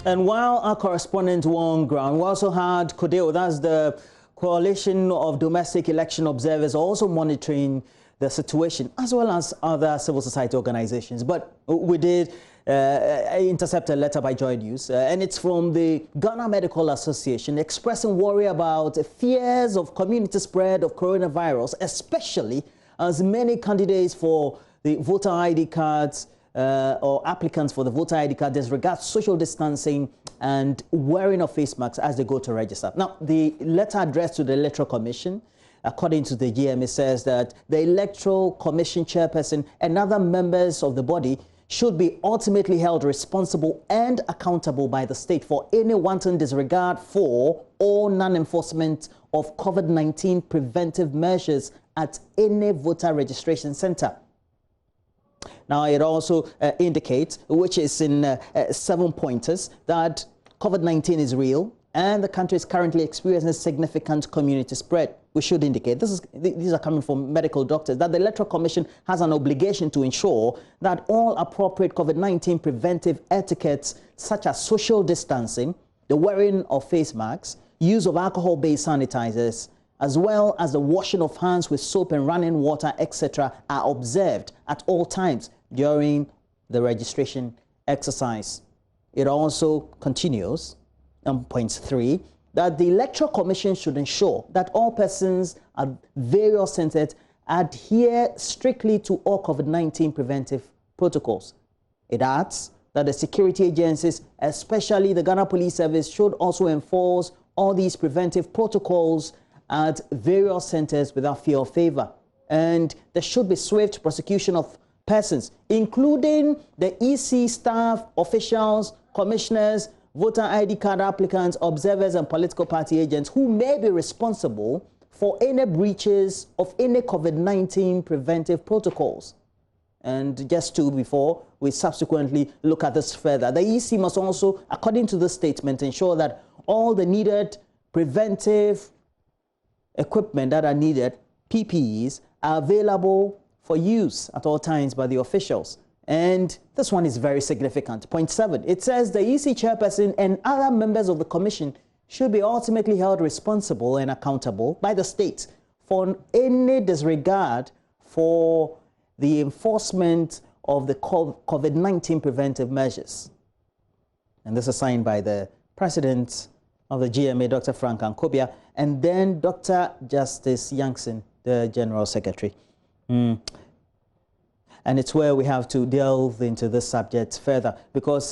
And while our correspondent were on ground, we also had CODEO, that's the Coalition of Domestic Election Observers, also monitoring the situation, as well as other civil society organizations. But we did intercept a letter by Joynews, and it's from the Ghana Medical Association expressing worry about fears of community spread of coronavirus, especially as many candidates for the voter ID cards or applicants for the voter ID card disregard social distancing and wearing of face masks as they go to register. Now, the letter addressed to the Electoral Commission, according to the GMA, says that the Electoral Commission chairperson and other members of the body should be ultimately held responsible and accountable by the state for any wanton disregard for or non-enforcement of COVID-19 preventive measures at any voter registration center. Now, it also indicates, which is in 7 pointers, that COVID-19 is real and the country is currently experiencing significant community spread. We should indicate, these are coming from medical doctors, that the Electoral Commission has an obligation to ensure that all appropriate COVID-19 preventive etiquettes, such as social distancing, the wearing of face masks, use of alcohol-based sanitizers, as well as the washing of hands with soap and running water, etc., are observed at all times during the registration exercise. It also continues on point 3 that the Electoral Commission should ensure that all persons at various centers adhere strictly to all COVID-19 preventive protocols. It adds that the security agencies, especially the Ghana Police Service, should also enforce all these preventive protocols at various centers without fear or favor. And there should be swift prosecution of persons, including the EC staff, officials, commissioners, voter ID card applicants, observers, and political party agents who may be responsible for any breaches of any COVID-19 preventive protocols. And just before we subsequently look at this further, the EC must also, according to the statement, ensure that all the needed preventive equipment that are needed, PPEs, are available for use at all times by the officials. And this one is very significant. Point 7, it says the EC chairperson and other members of the commission should be ultimately held responsible and accountable by the state for any disregard for the enforcement of the COVID-19 preventive measures. And this is signed by the president of the GMA, Dr. Frank Ankobia, and then Dr. Justice Yankson, the General Secretary. And it's where we have to delve into this subject further, because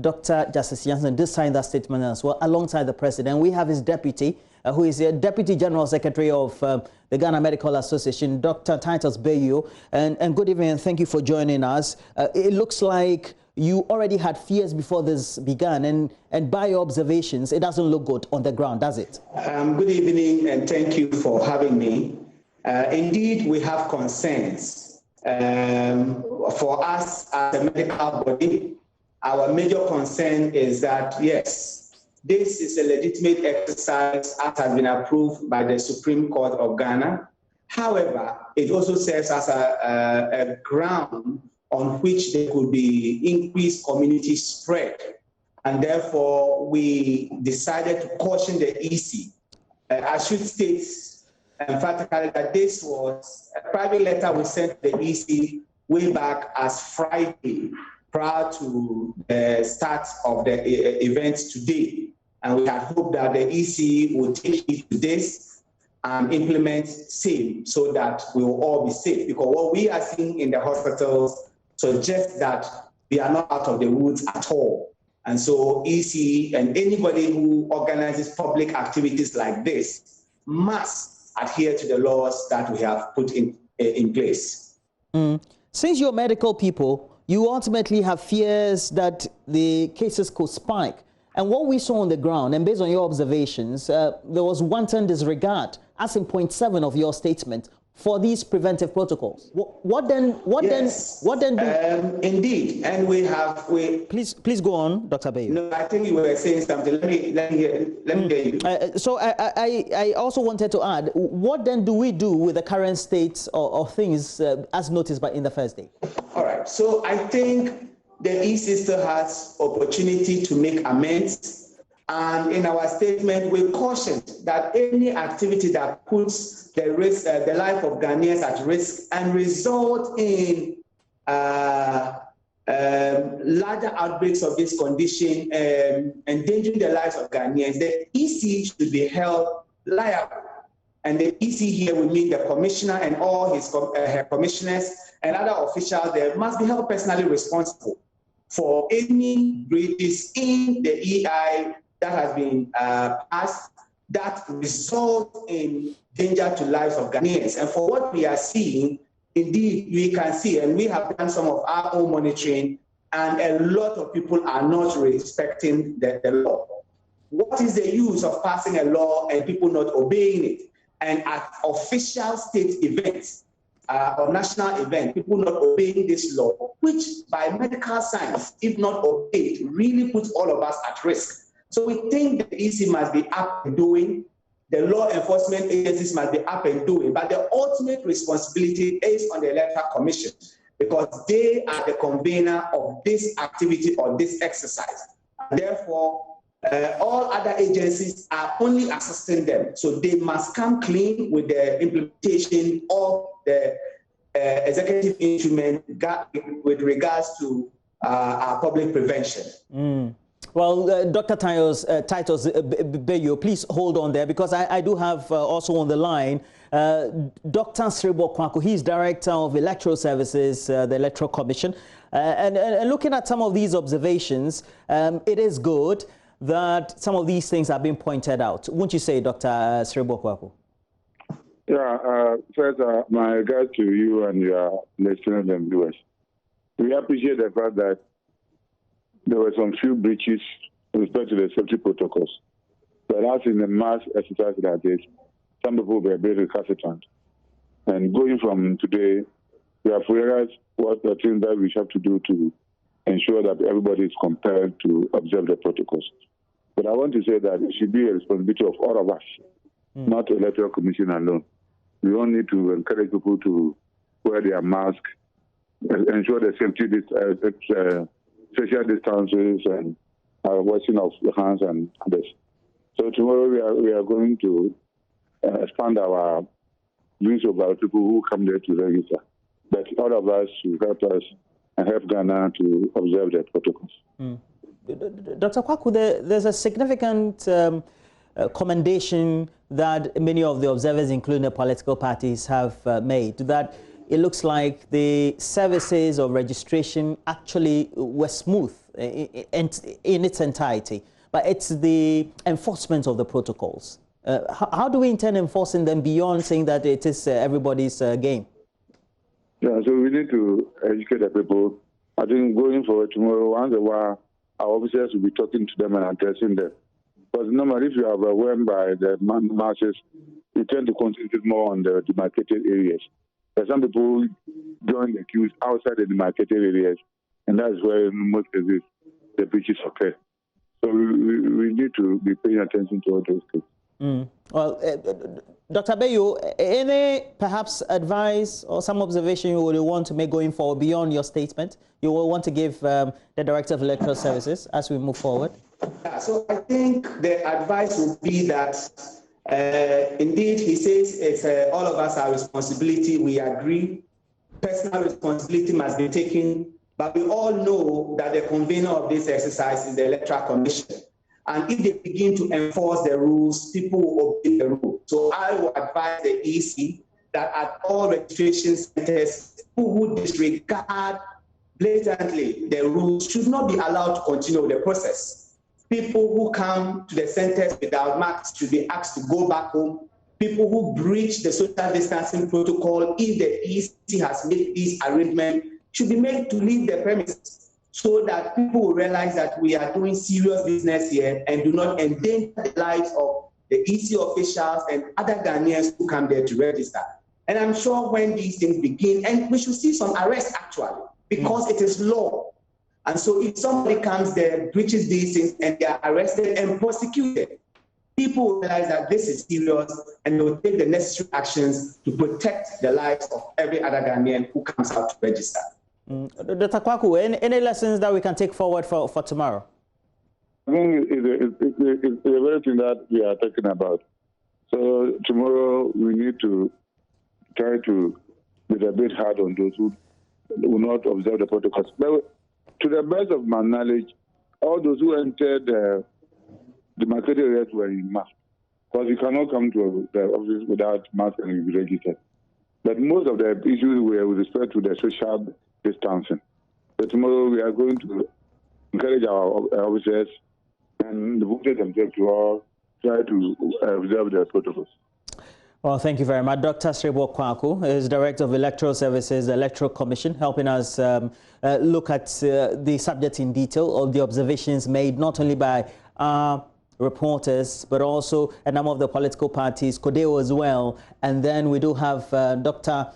Dr. Justice Yankson did sign that statement as well, alongside the president. We have his deputy, who is the Deputy General Secretary of the Ghana Medical Association, Dr. Titus Bayo. And good evening, and thank you for joining us. It looks like you already had fears before this began, and by your observations, it doesn't look good on the ground, does it? Good evening, and thank you for having me. Indeed, we have concerns. For us as a medical body, our major concern is that, yes, this is a legitimate exercise as has been approved by the Supreme Court of Ghana. However, it also serves as a ground on which there could be increased community spread. And therefore, we decided to caution the EC. I should state emphatically that this was a private letter we sent to the EC way back as Friday, prior to the start of the event today. And we had hoped that the EC would take heed to this and implement same so that we will all be safe. Because what we are seeing in the hospitals suggests that we are not out of the woods at all. And so EC and anybody who organizes public activities like this must adhere to the laws that we have put in place. Since you're medical people, you ultimately have fears that the cases could spike. And what we saw on the ground, and based on your observations, there was wanton disregard, as in point 7 of your statement, for these preventive protocols. What then do... Indeed, and Please go on, Dr. Bayo. No, I think you were saying something. Let me hear you. So I also wanted to add, what then do we do with the current state of things as noticed in the first day? All right. So I think the EC still has opportunity to make amends. And in our statement, we cautioned that any activity that puts the life of Ghanaians at risk and result in larger outbreaks of this condition, endangering the lives of Ghanaians, the EC should be held liable. And the EC here will mean the commissioner and all her commissioners and other officials there must be held personally responsible for any breaches in the EI that has been passed that result in danger to lives of Ghanaians. And for what we are seeing, indeed, we can see, and we have done some of our own monitoring, and a lot of people are not respecting the law. What is the use of passing a law and people not obeying it? And at official state events or national events, people not obeying this law, which by medical science, if not obeyed, really puts all of us at risk. So we think the EC must be up and doing, the law enforcement agencies must be up and doing, but the ultimate responsibility is on the Electoral Commission because they are the convener of this activity or this exercise. Therefore, all other agencies are only assisting them. So they must come clean with the implementation of the executive instrument with regards to our public prevention. Well, Dr. Titus Bayo, please hold on there because I do have also on the line Dr. Srebo Kwaku. He's Director of Electoral Services, the Electoral Commission. And looking at some of these observations, it is good that some of these things are being pointed out. Wouldn't you say, Dr. Srebo Kwaku? Yeah, first, my regards to you and your listeners and viewers. We appreciate the fact that there were some few breaches with respect to the safety protocols. But as in a mass exercise like this, some people were very recalcitrant. And going from today, we have realized what the things that we have to do to ensure that everybody is compelled to observe the protocols. But I want to say that it should be a responsibility of all of us, not the Electoral Commission alone. We all need to encourage people to wear their mask, ensure the safety, social distances, and washing of the hands and others. So tomorrow we are going to expand our views about people who come there to register. But all of us should help us and help Ghana to observe the protocols. Dr. Kwaku, there's a significant commendation that many of the observers, including the political parties, have made, that it looks like the services of registration actually were smooth in its entirety, but it's the enforcement of the protocols. How do we intend enforcing them beyond saying that it is everybody's game? Yeah, so we need to educate the people. I think going forward tomorrow, once a while, our officers will be talking to them and addressing them. Because normally, if you are overwhelmed by the masses, you tend to concentrate more on the demarcated areas. But some people join the queues outside the demarcated areas, and that's where most cases the breaches occur. So we need to be paying attention to all those things. Well, Dr. Bayo, any perhaps advice or some observation you would want to make going forward beyond your statement you will want to give the Director of Electoral Services as we move forward? Yeah, so I think the advice would be that indeed he says it's all of us our responsibility. We agree. Personal responsibility must be taken, but we all know that the convener of this exercise is the Electoral Commission. And if they begin to enforce the rules, people will obey the rules. So I will advise the EC that at all registration centers, people who disregard blatantly the rules should not be allowed to continue the process. People who come to the centers without masks should be asked to go back home. People who breach the social distancing protocol, if the EC has made this arrangement, should be made to leave the premises, so that people will realize that we are doing serious business here and do not endanger the lives of the EC officials and other Ghanaians who come there to register. And I'm sure when these things begin, and we should see some arrests actually, because it is law. And so if somebody comes there, breaches these things, and they are arrested and prosecuted, people will realize that this is serious and they will take the necessary actions to protect the lives of every other Ghanaian who comes out to register. Dr. Kwaku, any lessons that we can take forward for tomorrow? I think it's the very thing that we are talking about. So tomorrow we need to try to be a bit hard on those who will not observe the protocols. But to the best of my knowledge, all those who entered the market areas were in mask, because you cannot come to the office without mask and be registered. But most of the issues were with respect to the social distancing. So tomorrow we are going to encourage our officers and the voters themselves to all try to observe the protocols. Well, thank you very much. Dr. Srebo Kwaku is Director of Electoral Services, the Electoral Commission, helping us look at the subject in detail of the observations made not only by reporters, but also a number of the political parties, CODEO as well. And then we do have Dr.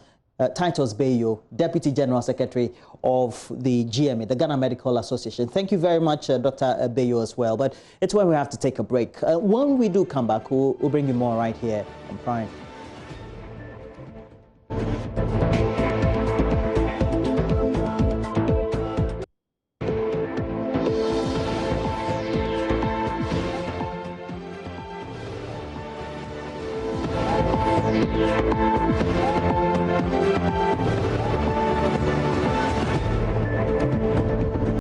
Titus Bayo, Deputy General Secretary of the GMA, the Ghana Medical Association. Thank you very much, Dr. Bayo, as well. But it's when we have to take a break. When we do come back, we'll bring you more right here on Prime. Thank you.